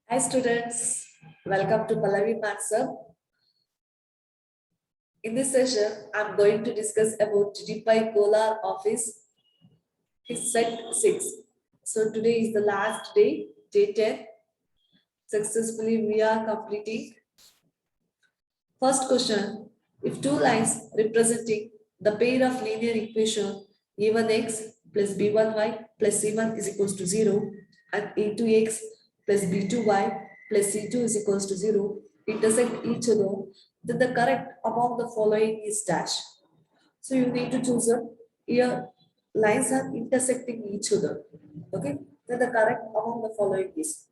Hi students, welcome to Pallavi Maths Hub. In this session, I'm going to discuss about GDPI Kolar Office set 6. So today is the last day, day 10. Successfully we are completing. First question, if two lines representing the pair of linear equation a1x plus b1y plus c1 is equals to 0 and a2x plus b2y plus c2 is equals to 0 intersect each other, then the correct among the following is dash. So you need to choose a here lines are intersecting each other. Okay, then the correct among the following is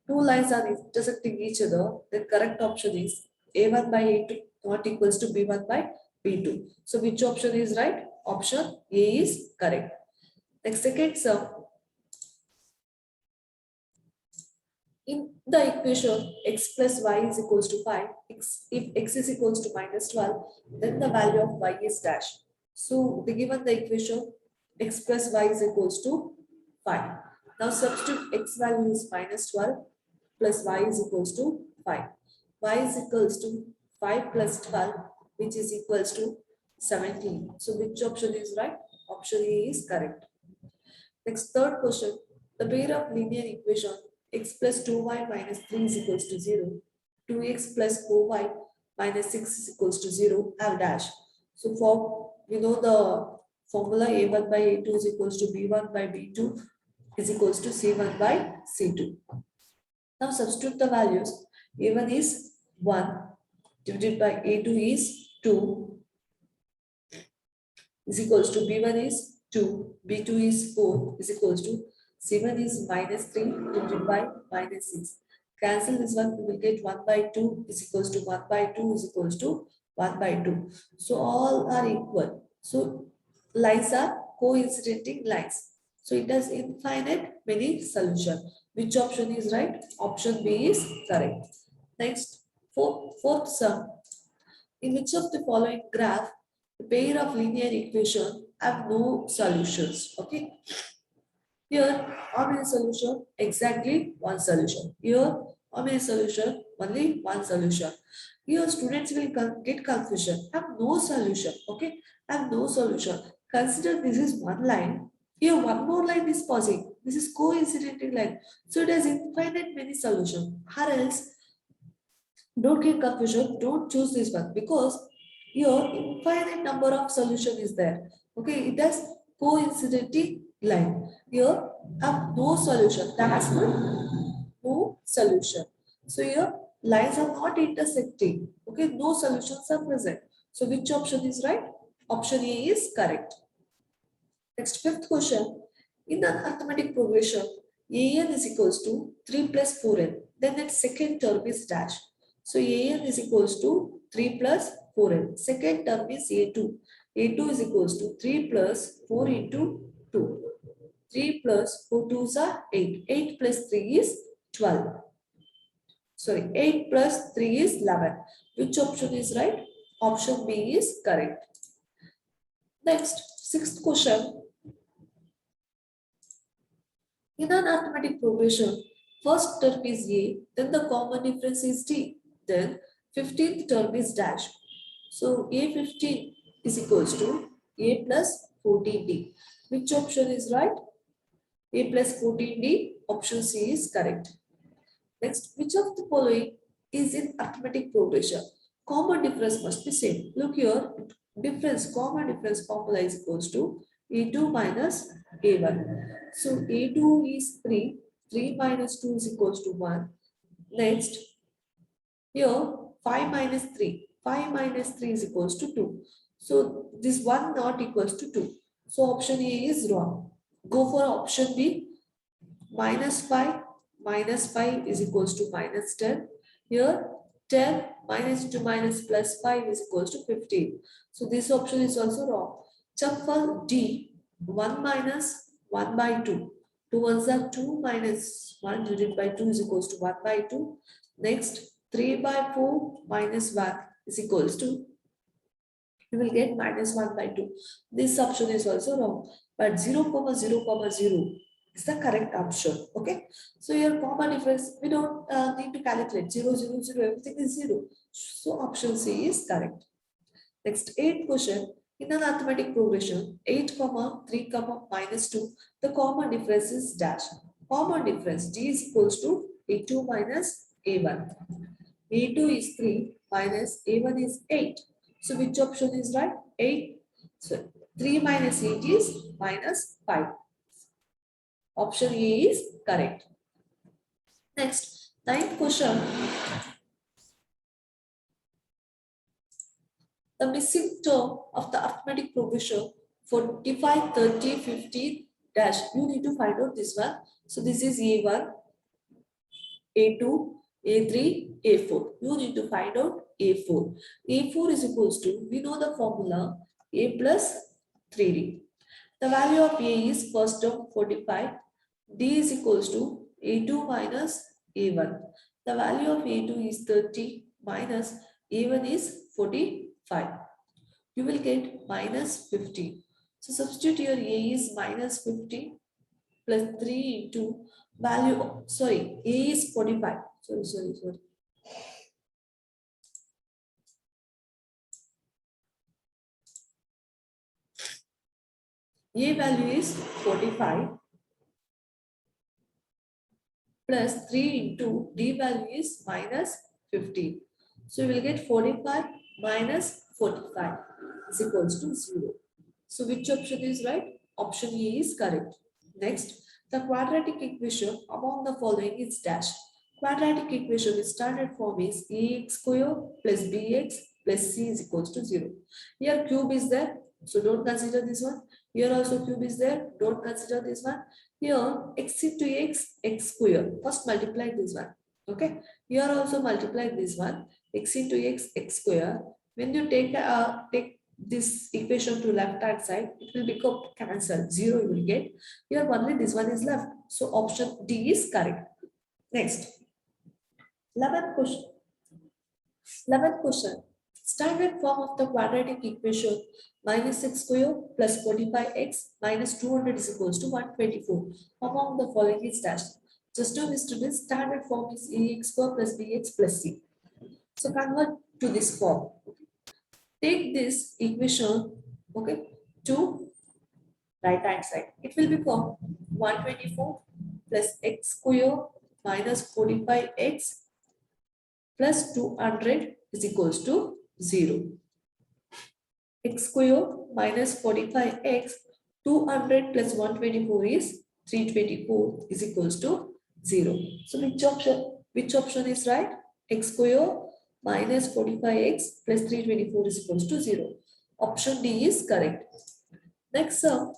two lines are intersecting each other. The correct option is a1 by a2 not equals to b1 by b2. So which option is right? Option A is correct. Next second sum. In the equation x plus y is equals to 5, if x is equals to minus 12, then the value of y is dash. So the given the equation x plus y is equals to 5. Now substitute x value is minus 12 plus y is equals to 5. Y is equals to 5 plus 12, which is equals to 17. So which option is right? Option A is correct. Next, third question. The pair of linear equation x plus 2y minus 3 is equals to 0, 2x plus 4y minus 6 is equals to 0 have dash. So for we know the formula a1 by a2 is equals to b1 by b2 is equals to c1 by c2. Now substitute the values. a1 is 1 divided by a2 is 2 is equals to b1 is 2, b2 is 4 is equals to c1 is minus 3 divided by minus 6. Cancel this one, we will get 1 by 2 is equals to 1 by 2 is equals to 1 by 2. So all are equal. So lines are coincidenting lines. So it has infinite many solutions. Which option is right? Option B is correct. Next, fourth sum. In which of the following graph, the pair of linear equation have no solutions? Okay. Here, how many solution? Exactly one solution. Here, how many solution? Only one solution. Here, students will get confusion. Have no solution. Okay. Have no solution. Consider this is one line. Here, one more line is pausing. This is coincident line. So it has infinite many solutions. Or else, don't get confusion, don't choose this one because your infinite number of solution is there. Okay, it has coincidentally line. Here have no solution. That's no solution. So here lines are not intersecting. Okay, no solutions are present. So which option is right? Option A is correct. Next, fifth question. In an arithmetic progression, an is equals to 3 plus 4n. Then its second term is dash. So an is equals to 3 plus 4n. Second term is a2. a2 is equals to 3 plus 4 into 2. 3 plus 4 2s are 8. 8 plus 3 is 12. Sorry, 8 plus 3 is 11. Which option is right? Option B is correct. Next, sixth question. In an arithmetic progression, first term is A, then the common difference is D, then 15th term is dash. So A15 is equals to A plus 14D. Which option is right? A plus 14D, option C is correct. Next, which of the following is in arithmetic progression? Common difference must be same. Look here, common difference formula is equals to A2 minus A1. So A2 is 3, 3 minus 2 is equals to 1. Next, here 5 minus 3, 5 minus 3 is equals to 2. So this 1 not equals to 2. So option A is wrong. Go for option B, minus 5 is equals to minus 10. Here 10 minus 2 minus plus 5 is equals to 15. So this option is also wrong. Check for D, 1 minus 1 by 2. 2 ones are 2 minus 1 divided by 2 is equals to 1 by 2. Next, 3 by 4 minus 1 is equals to, you will get minus 1 by 2. This option is also wrong. But 0, 0, 0 is the correct option. Okay. So your common difference, we don't need to calculate 0, 0, 0, everything is 0. So option C is correct. Next, 8th question. In an arithmetic progression, 8, comma 3, comma minus 2, the common difference is dash. Common difference, D is equals to A2 minus A1. A2 is 3 minus A1 is 8. So which option is right? 8. So 3 minus 8 is minus 5. Option A is correct. Next, 9th question. The missing term of the arithmetic progression 45, 30, 50 dash. You need to find out this one. So this is A1, A2, A3, A4. You need to find out A4. A4 is equals to, we know the formula, A plus 3D. The value of A is first term 45. D is equals to A2 minus A1. The value of A2 is 30 minus A1 is 45. You will get minus 50. So substitute your A is minus 50 plus 3 into value, sorry, A is 45. Sorry. A value is 45 plus 3 into D value is minus 50. So you will get 45 minus 45 is equals to 0. So which option is right? Option A is correct. Next, the quadratic equation among the following is dash. Quadratic equation with standard form is ax square plus bx plus c is equals to 0. Here cube is there, so don't consider this one. Here also cube is there, don't consider this one. Here x into x square. First multiply this one. Okay. Here also multiply this one, x into x square. When you take this equation to left hand side, it will become cancelled. 0 you will get. Here only this one is left. So option D is correct. Next, 11th question. 11th question. Standard form of the quadratic equation minus x square plus 45x minus 200 is equals to 124. Among the following is dash. Just to this, standard form is ax square plus bx plus c. So convert to this form. Take this equation, okay, to right hand side. It will become 124 plus x square minus 45x plus 200 is equals to 0. X square minus 45x, 200 plus 124 is 324 is equals to 0. So which option is right? X square minus 45x plus 324 is equals to 0. Option D is correct. Next sum,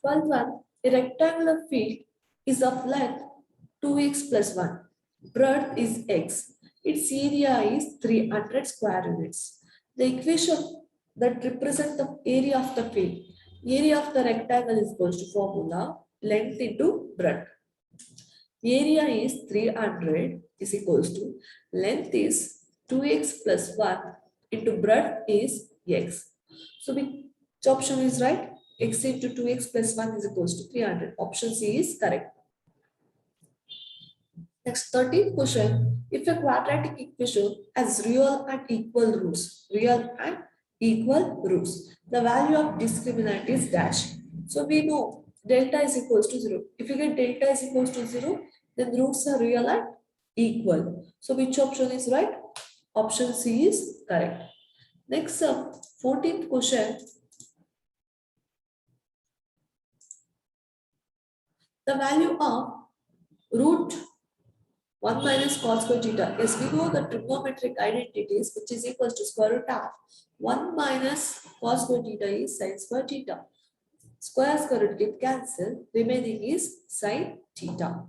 12th one, a rectangular field is of length 2x plus 1. Breadth is x. Its area is 300 square units. The equation that represents the area of the field, area of the rectangle is equals to formula length into breadth. Area is 300 is equals to length is 2x plus 1 into breadth is x. So which option is right? X into 2x plus 1 is equals to 300. Option C is correct. Next, 13th question. If a quadratic equation has real and equal roots, the value of discriminant is dash. So we know delta is equals to 0. If you get delta is equals to 0, then roots are real and equal. So which option is right? Option C is correct. Next, 14th question. The value of root 1 minus cos square theta. Yes, we know the trigonometric identities, which is equals to square root of 1 minus cos square theta is sin square theta. Square root get cancelled, remaining is sin theta.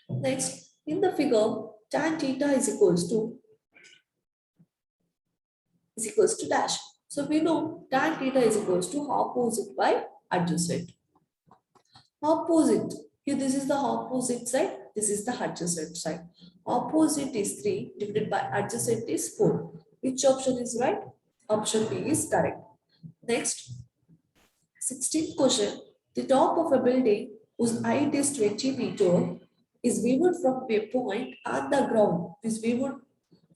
Next, in the figure, tan theta is equals to dash. So we know tan theta is equals to opposite by adjacent. Opposite. Here this is the opposite side. This is the adjacent side. Opposite is 3 divided by adjacent is 4. Which option is right? Option B is correct. Next, 16th question. The top of a building whose height is 20 meters is viewed from a point on the ground. Is viewed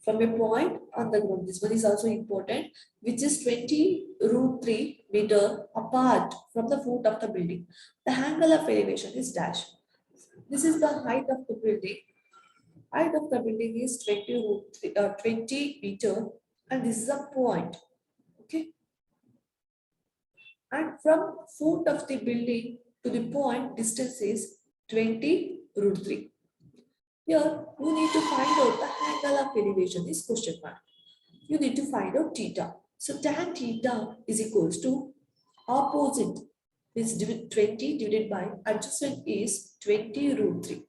from a point on the ground. This one is also important, which is 20 root 3 meter apart from the foot of the building. The angle of elevation is dash. This is the height of the building. Height of the building is 20 meter, and this is a point. Okay. And from foot of the building to the point, distance is 20 root 3. Here, you need to find out the angle of elevation is question mark. You need to find out theta. So tan theta is equals to opposite is 20 divided by adjacent is 20 root 3.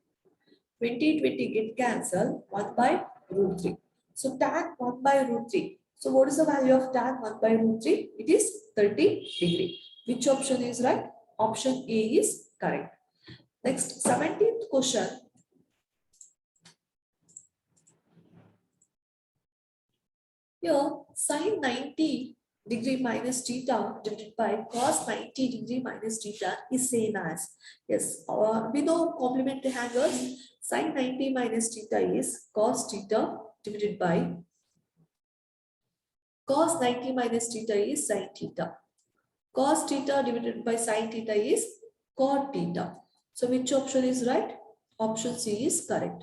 20, 20 get cancelled, 1 by root 3. So tan 1 by root 3. So what is the value of tan 1 by root 3? It is 30 degree. Which option is right? Option A is correct. Next, 17th question. Here, sin 90 degree minus theta divided by cos 90 degree minus theta is same as. Yes, we know complementary angles. Sin 90 minus theta is cos theta divided by cos 90 minus theta is sin theta. Cos theta divided by sin theta is cot theta. So which option is right? Option C is correct.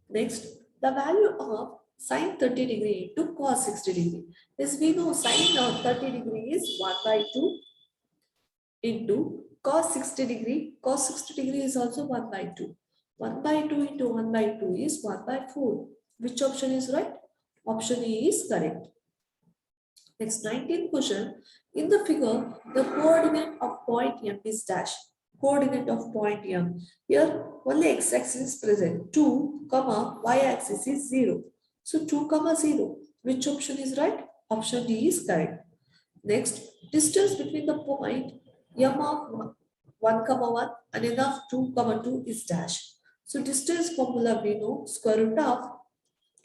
Next, the value of sin 30 degree into cos 60 degree. As we know, sin 30 degree is 1 by 2 into cos 60 degree. Cos 60 degree is also 1 by 2. 1 by 2 into 1 by 2 is 1 by 4. Which option is right? Option E is correct. Next, 19th question. In the figure, the coordinate of point M is dash. Coordinate of point M. Here, only x-axis is present. 2, y-axis is 0. So, 2, 0. Which option is right? Option D is correct. Next, distance between the point M of 1, 1 and N of 2, 2 is dash. So, distance formula we know square root of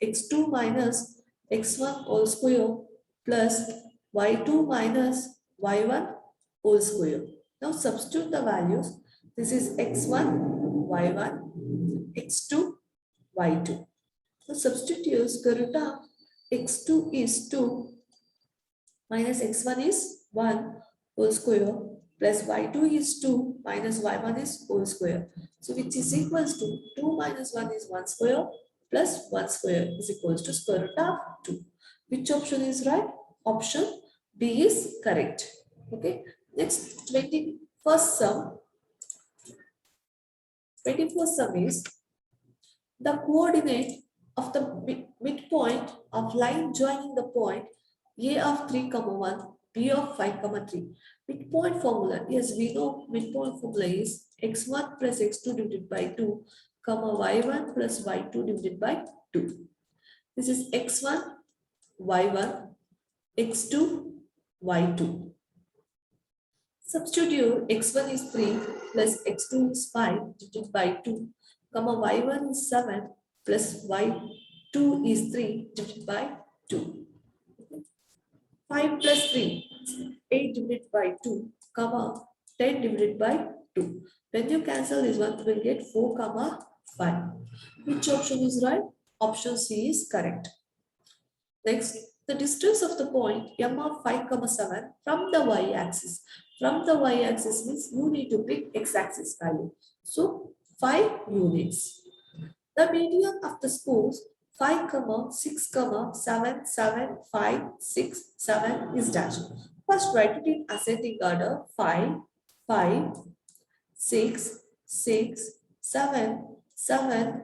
x2 minus x1 whole square plus y2 minus y1 whole square. Now substitute the values. This is x1, y1, x2, y2. So substitute square root of x2 is 2 minus x1 is 1 whole square plus y2 is 2 minus y1 is whole square. So which is equals to 2 minus 1 is 1 square plus 1 square is equals to square root of 2. Which option is right? Option B is correct. Okay. Next, 21st sum. 21st sum is the coordinate of the midpoint of line joining the point A of 3, 1, B of 5, 3. Midpoint formula. Yes, we know midpoint formula is x1 plus x2 divided by 2, y1 plus y2 divided by 2. This is x1, y1, x2, y2. Substitute x1 is 3 plus x2 is 5 divided by 2, y1 is 7 plus y2 is 3 divided by 2. 5 plus 3, 8 divided by 2, 10 divided by 2. When you cancel this one, you will get 4, 5. Which option is right? Option C is correct. Next, the distance of the point M of 5, 7 from the y-axis. From the y-axis means you need to pick x-axis value. So, 5 units. The median of the scores 5, 6, 7, 7, 5, 6, 7 is dash. First, write it in ascending order. 5, 5, 6, 6, 7, 7,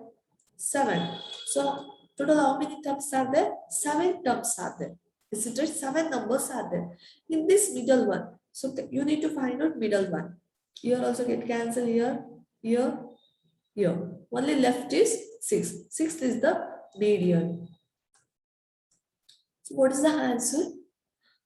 7. So, total how many terms are there? 7 terms are there. Isn't it? 7 numbers are there. In this middle one, so you need to find out middle one. Here also get cancelled here, here, here. Only left is 6. 6 is the median. So what is the answer?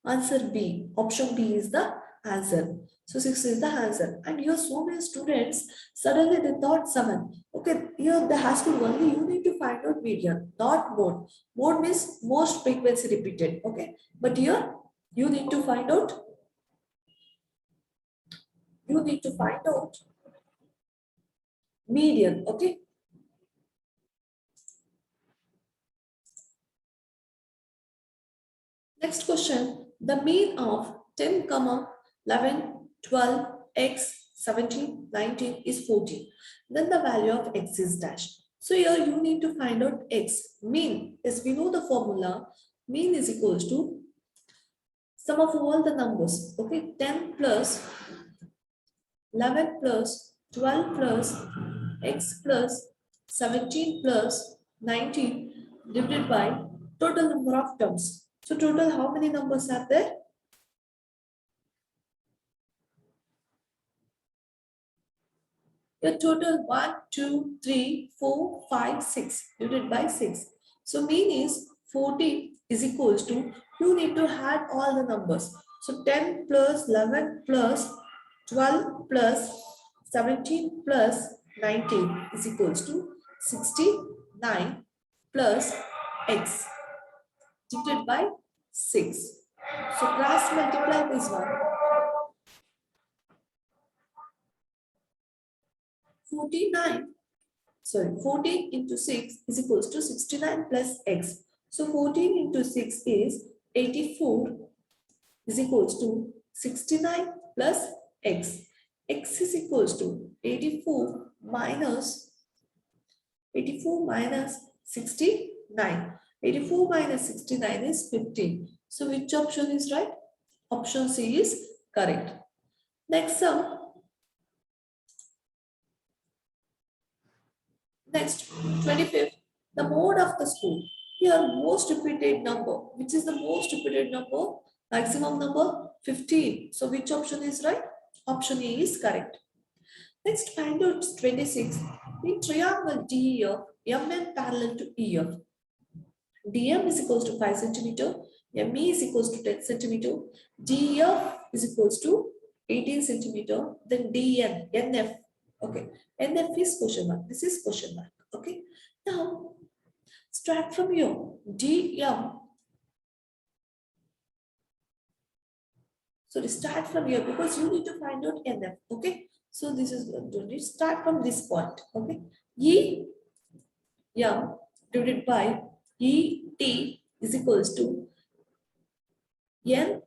Answer B. Option B is the answer. So 6 is the answer. And here so many students, suddenly they thought 7. Okay, here there has to be only, you need to find out median, not mode. Mode means most frequency repeated. Okay, but here you need to find out you need to find out median. Okay. Next question, the mean of 10, 11, 12, x, 17, 19 is 14. Then the value of x is dash. So here you need to find out x. Mean is, we know the formula. Mean is equals to sum of all the numbers. Okay, 10 plus 11 plus 12 plus x plus 17 plus 19 divided by total number of terms. So total how many numbers are there? Your total 1, 2, 3, 4, 5, 6 divided by 6. So mean is 14 is equals to, you need to add all the numbers. So 10 plus 11 plus 12 plus 17 plus 19 is equals to 69 plus x divided by 6. So cross multiply this one. 14 into 6 is equals to 69 plus x. So 14 into 6 is 84 is equals to 69 plus x. X is equals to 84 minus 69. 84 minus 69 is 15. So which option is right? Option C is correct. Next sum. Next, 25th, the mode of the school. Here, most repeated number. Which is the most repeated number? Maximum number, 15. So, which option is right? Option A is correct. Next, find out 26. In triangle DEF, MN parallel to EF. DM is equals to 5 centimeter. ME is equals to 10 centimeter. DEF is equals to 18 centimeter. Then DN, NF. Okay, NF is question mark. This is question mark. Okay, now start from here. DM. So start from here because you need to find out NF. Okay, so this is going to start from this point. Okay, E M divided by E T is equals to N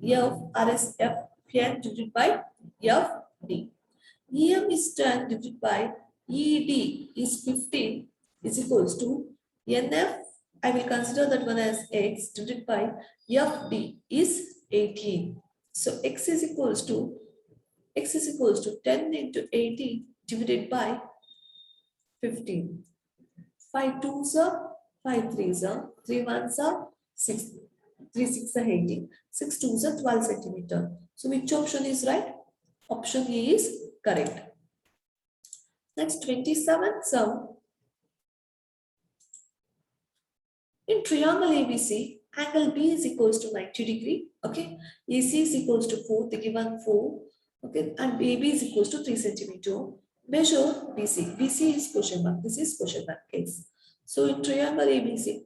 F R S F N divided by F D. EM is 10 divided by ED is 15 is equals to NF. I will consider that one as X divided by FD is 18. So X is equals to 10 into 18 divided by 15. 5 2s are 5 3s are 3 1s are 6. 3 6 are 18. 6 2s are 12 centimeter. So which option is right? Option A is correct. Next, 27th sum. In triangle ABC, angle B is equals to 90 degree. Okay, AC is equals to 4, the given 4. Okay, and AB is equals to 3 centimeter. Measure BC. BC is question mark. This is question mark case. So in triangle ABC,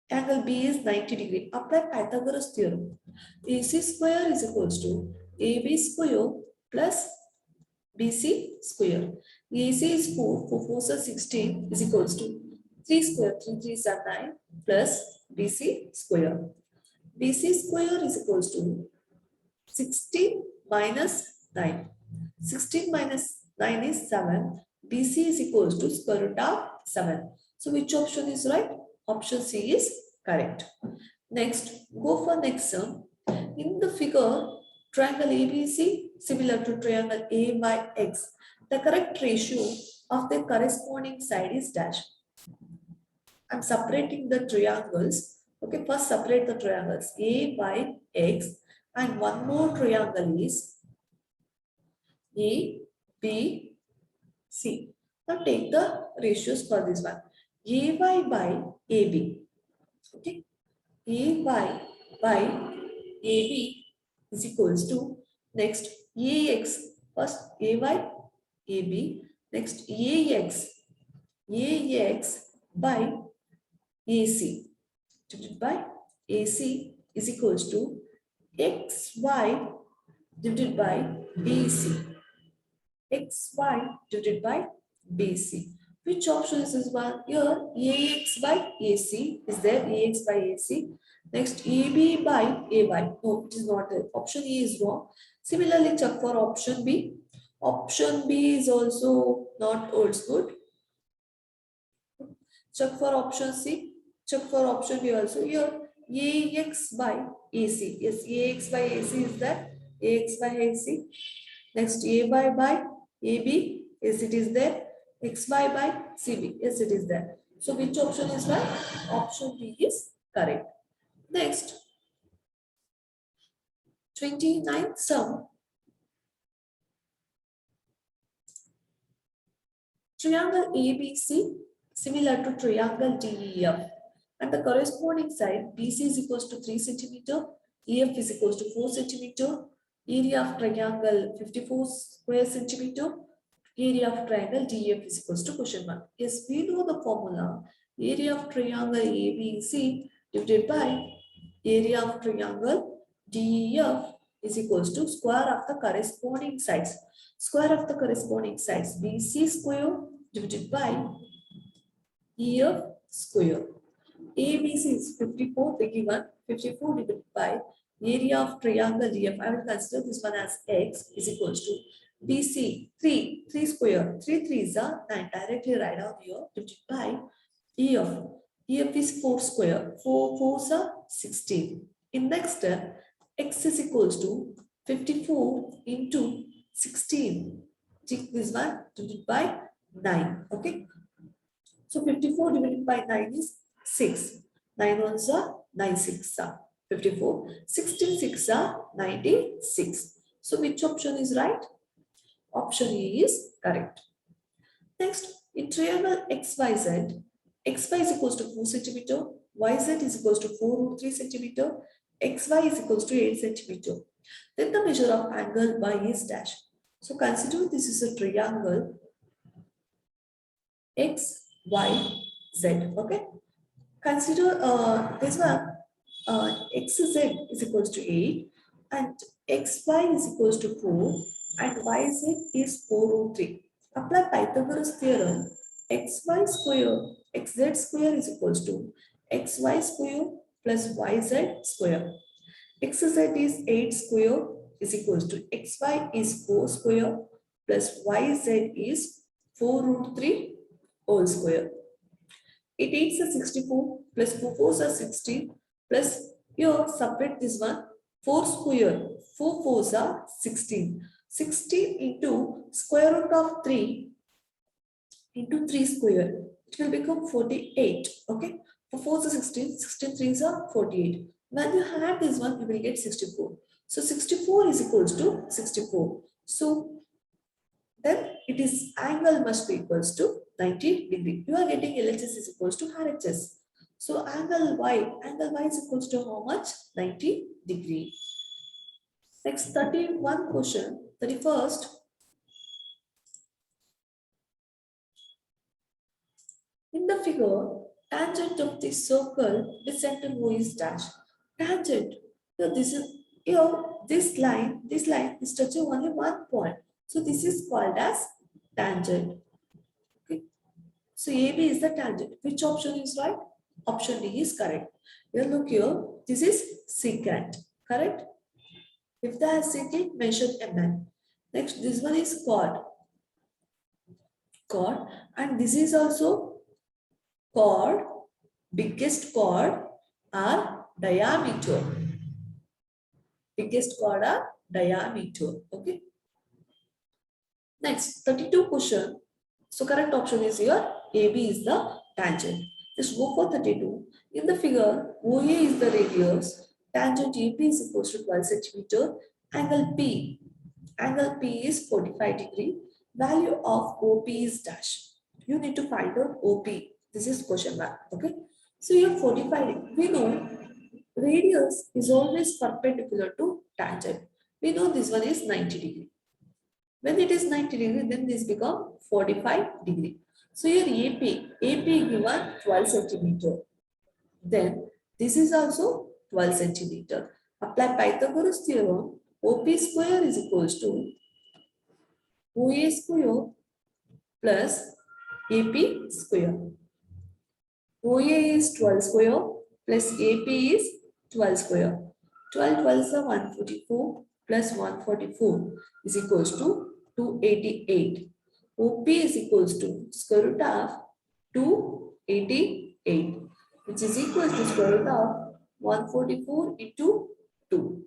angle B is 90 degree. Apply Pythagoras theorem. AC square is equals to AB square plus BC square. AC is 4, 4 4s are 16 is equals to 3 square, 3 3s are 9 plus BC square. BC square is equals to 16 minus 9. 16 minus 9 is 7. BC is equals to square root of 7. So which option is right? Option C is correct. Next, go for next sum. In the figure, triangle ABC similar to triangle AYX. The correct ratio of the corresponding side is dash. I'm separating the triangles. Okay, first separate the triangles AYX and one more triangle is ABC. Now take the ratios for this one. AY by AB. Okay, AY by AB is equals to next AX. First AY AB, next AX by AC divided by AC is equals to XY divided by BC. AXY divided by BC. Which option is this one? Here, AX by AC is there, AX by AC. Next, AB by AY. No, it is not there. Option E is wrong. Similarly, check for option B. Option B is also not holds good. Check for option C. Check for option B also. Here, AX by AC. Yes, AX by AC is that. AX by AC. Next, AY by AB. Yes, it is there. XY by CB. Yes, it is there. So, which option is right? Option B is correct. Next, 29th sum. Triangle ABC similar to triangle DEF, and the corresponding side BC is equals to 3 centimeter, EF is equals to 4 centimeter, area of triangle 54 square centimeter, area of triangle DEF is equals to question mark. Yes, we know the formula. Area of triangle ABC divided by area of triangle DEF is equals to square of the corresponding sides. Square of the corresponding sides BC square divided by EF square. ABC is 54, the given 54 divided by area of triangle DF. I will consider this one as X is equals to BC 3 square. 3 3s are 9. Directly write down here divided by EF. EF is 4 square. 4 4s are 16. In next step, X is equals to 54 into 16. Take this one divided by 9. Okay. So 54 divided by 9 is 6. 9 ones are 9 6 are 54. 16 6 are 96. So which option is right? Option E is correct. Next, in triangle XYZ, XY is equals to 4 centimeter, YZ is equals to 4√3 centimeter, XY is equals to 8 centimeter. Then the measure of angle Y is dash. So consider this is a triangle X, Y, Z. Okay. Consider this one XZ is equals to 8 and XY is equals to 4 and YZ is 4√3. Apply Pythagoras theorem. XY square, XZ square is equals to XY square plus YZ square. XZ is 8 square is equals to XY is 4 square plus YZ is 4√3 whole square. 8 8s are 64 plus 4 4s are 60 plus here subtract this one 4 square 4 4s are 16. 16 into square root of 3 into 3 square, it will become 48. Okay, 4 4s are 16, 16 3s are 48. When you add this one, you will get 64. So 64 is equals to 64. So then it is angle must be equals to 90 degree. You are getting LHS is equals to RHS. So angle Y is equals to how much? 90 degree. Next 31 question, 31st. In the figure, tangent of the circle with center O is dash. Tangent. So this is here, this line is touching only one point. So this is called as tangent. Okay. So AB is the tangent. Which option is right? Option D is correct. Here look here. This is secant. Correct? If there is secant, mention MN. Next, this one is chord. Chord. And this is also chord. Biggest chord are diameter. Biggest chord are diameter. Okay. Next, 32 question. So correct option is here. AB is the tangent. Just go for 32. In the figure, OA is the radius. Tangent AP is equals to 12 centimeter. Angle P is 45 degree. Value of OP is dash. You need to find out OP. This is question mark. Okay. So you have 45. We know radius is always perpendicular to tangent. We know this one is 90 degree. When it is 90 degree, then this become 45 degree. So here AP given 12 centimeter. Then this is also 12 centimeter. Apply Pythagoras theorem. OP square is equals to OA square plus AP square. OA is 12 square plus AP is 12 square. 12 12 are 144 plus 144 is equals to 288. OP is equals to square root of 288, which is equals to square root of 144 into 2.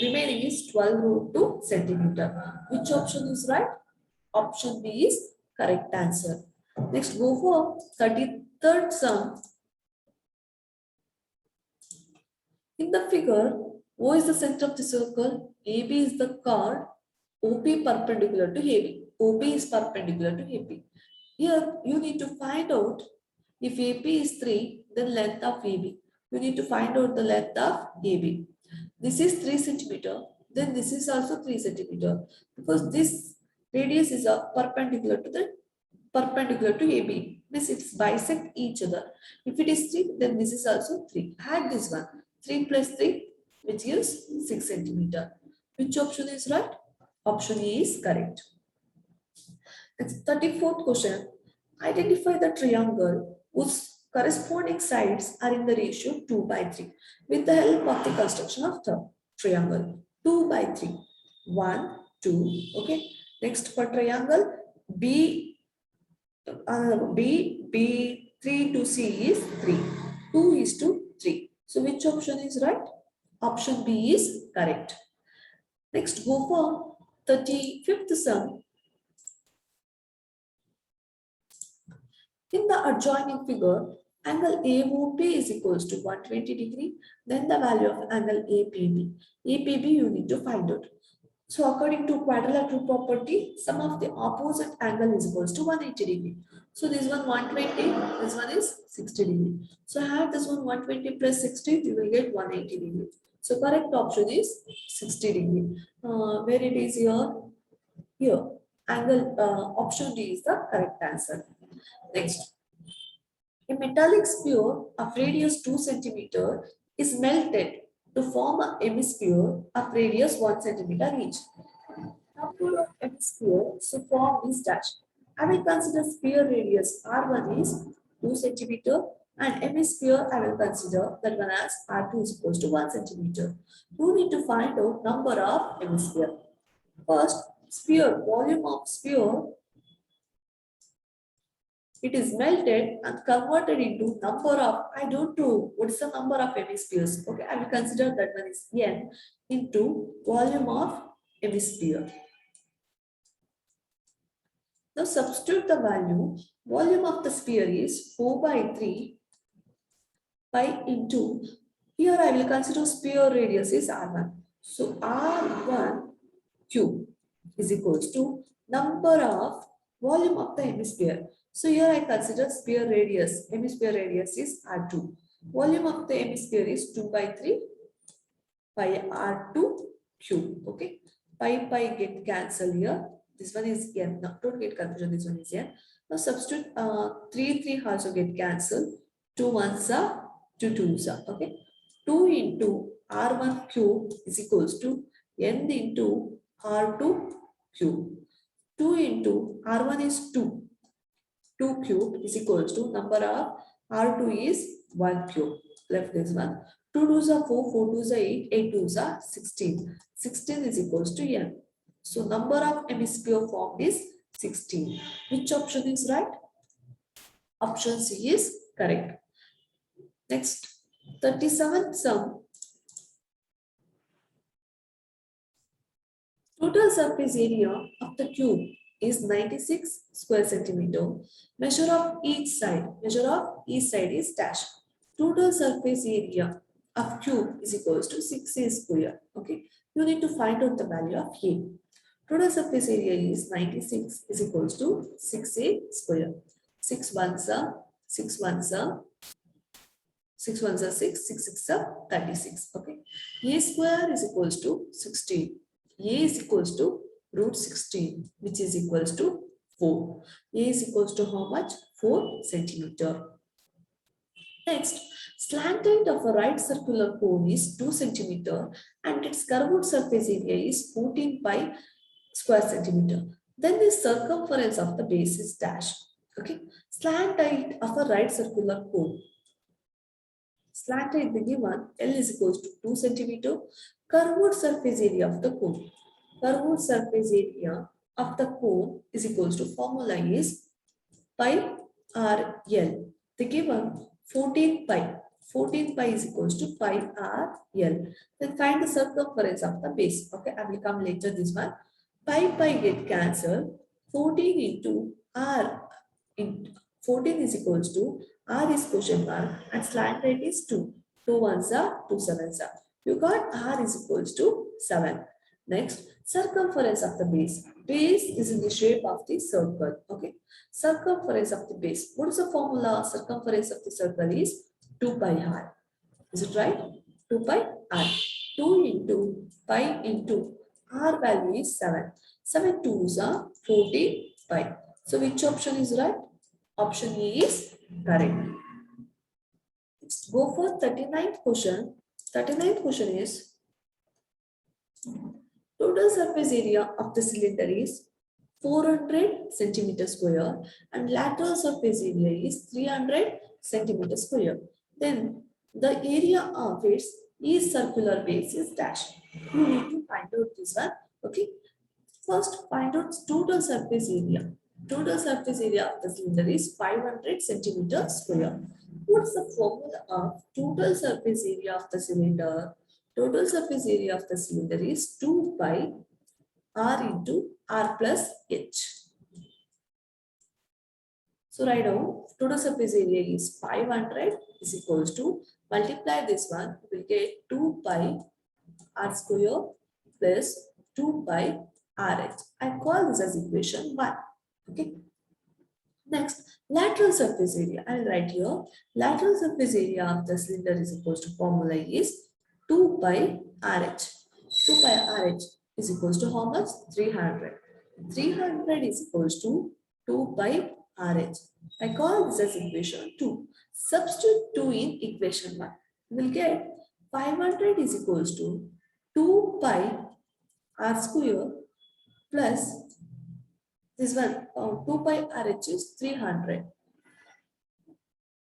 Remaining is 12 root 2 centimeter. Which option is right? Option B is correct answer. Next, go for 33rd sum. In the figure, O is the center of the circle, AB is the chord, OP perpendicular to AB. OP is perpendicular to AB. Here, you need to find out if AP is 3, then length of AB. You need to find out the length of AB. This is 3 centimeter, then this is also 3 centimeter, because this radius is a perpendicular to AB. Means it's bisect each other. If it is 3, then this is also 3. Add this one. 3 plus 3, which gives 6 centimeter. Which option is right? Option A is correct. Next, 34th question. Identify the triangle whose corresponding sides are in the ratio 2 by 3 with the help of the construction of the triangle. 2 by 3. 1, 2. Okay. Next, for triangle B, B3 to C is 3. 2 is to 3. So which option is right? Option B is correct. Next, go for 35th sum. In the adjoining figure, angle AOP is equals to 120 degree. Then the value of angle APB. APB you need to find out. So according to quadrilateral property, sum of the opposite angle is equals to 180 degree. So this one 120, this one is 60 degree. So add this one 120 plus 60, you will get 180 degree. So correct option is 60 degree. Where it is here? Here. Angle option D is the correct answer. Next. A metallic sphere of radius 2 centimeter is melted to form a hemisphere of radius 1 centimeter each. Number of hemispheres so form is dash. I will consider sphere radius R1 is 2 centimeter and hemisphere I will consider that one as R2 is equals to 1 centimeter. You need to find out number of hemisphere. First, sphere, volume of sphere, it is melted and converted into number of, I don't know what is the number of hemispheres. Okay, I will consider that one is N into volume of hemisphere. Now substitute the value. Volume of the sphere is 4 by 3 pi into, here I will consider sphere radius is R1. So R1 cube is equals to number of volume of the hemisphere. So here I consider sphere radius. Hemisphere radius is R2. Volume of the hemisphere is 2 by 3 pi R2 cube. Okay. Pi get cancelled here. This one is N. Now, don't get confusion. This one is N. Now substitute 3 also get cancelled. 2 ones are 2 2s are. Okay. 2 into R1 cube is equals to N into R2 cube. 2 into R1 is 2. 2 cube is equals to number of R2 is 1 cube. Left this one. 2 2s are 4, 4 2s are 8, 8 2s are 16. 16 is equals to N. So number of hemisphere formed is 16. Which option is right? Option C is correct. Next, 37th sum. Total surface area of the cube is 96 square centimeter. Measure of each side is dash. Total surface area of cube is equals to 6a square. Okay, you need to find out the value of A. Total surface area is 96 is equals to 6a square. 6 ones are 6 ones are 6 ones are 6, 6 6 are 36. Okay, A square is equals to 16. A is equals to root 16, which is equals to 4. A is equals to how much? 4 centimeter. Next, slant height of a right circular cone is 2 centimeter and its curved surface area is 14 pi square centimeter. Then the circumference of the base is dash. Okay, slant height of a right circular cone. Slant height the given L is equals to 2 centimeter. Curved surface area of the cone. Curved surface area of the cone is equals to formula is pi r L. The given 14 pi. 14 pi is equals to pi r L. Then find the circumference of the base. Okay, I will come later this one. Pi get cancelled. 14 into r in 14 is equals to r is question mark and slant rate is 2. 2 ones are 2 sevens are. You got r is equals to 7. Next, circumference of the base. Base is in the shape of the circle. Okay, circumference of the base. What is the formula? Circumference of the circle is 2 pi r. Is it right? 2 pi r. 2 into pi into r value is 7. 7 twos are 14 pi. So which option is right? Option E is correct. Let's go for 39th question. 39th question is total surface area of the cylinder is 400 centimeter square and lateral surface area is 300 centimeter square. Then the area of its each circular base is dash. You need to find out this one. Okay. First, find out total surface area. Total surface area of the cylinder is 500 centimeter square. What's the formula of total surface area of the cylinder? Total surface area of the cylinder is 2 pi r into r plus h. So right now, total surface area is 500 is equals to, multiply this one, we will get 2 pi r square plus 2 pi rh. I call this as equation 1. Okay. Next, lateral surface area. I will write here. Lateral surface area of the cylinder is equals to formula is 2 pi rh. 2 pi rh is equals to how much? 300. 300 is equals to 2 pi rh. I call this as equation 2. Substitute 2 in equation 1. We will get 500 is equals to 2 pi r square plus this one, 2 pi rh is 300.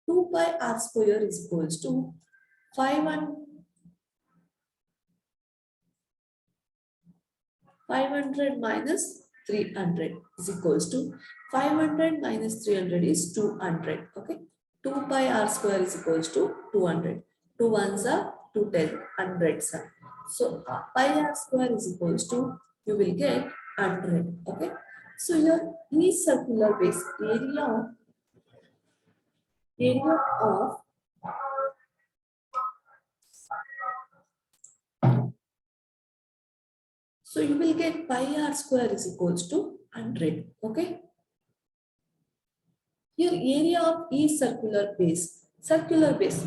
2 pi r square is equals to 500 minus 300 is equals to 500 minus 300 is 200. Okay, 2 pi r square is equals to 200. 2 ones are 2 10 hundreds are. So pi r square is equals to, you will get 100. Okay, so your each circular base area of so you will get pi r square is equals to 100. Okay. Here area of each circular base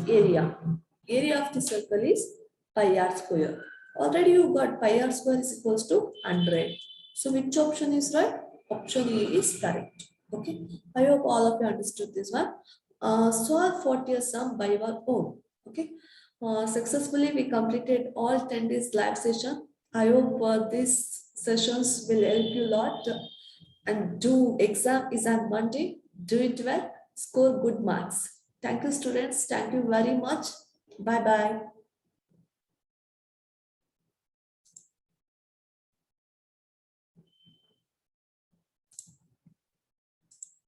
area of the circle is pi r square. Already you got pi r square is equals to 100. So which option is right? Option E is correct. Okay. I hope all of you understood this one. Solve 40 sum by your own. Okay. Successfully we completed all 10 days live session. I hope these sessions will help you a lot. And do exam is on Monday. Do it well. Score good marks. Thank you, students. Thank you very much. Bye-bye.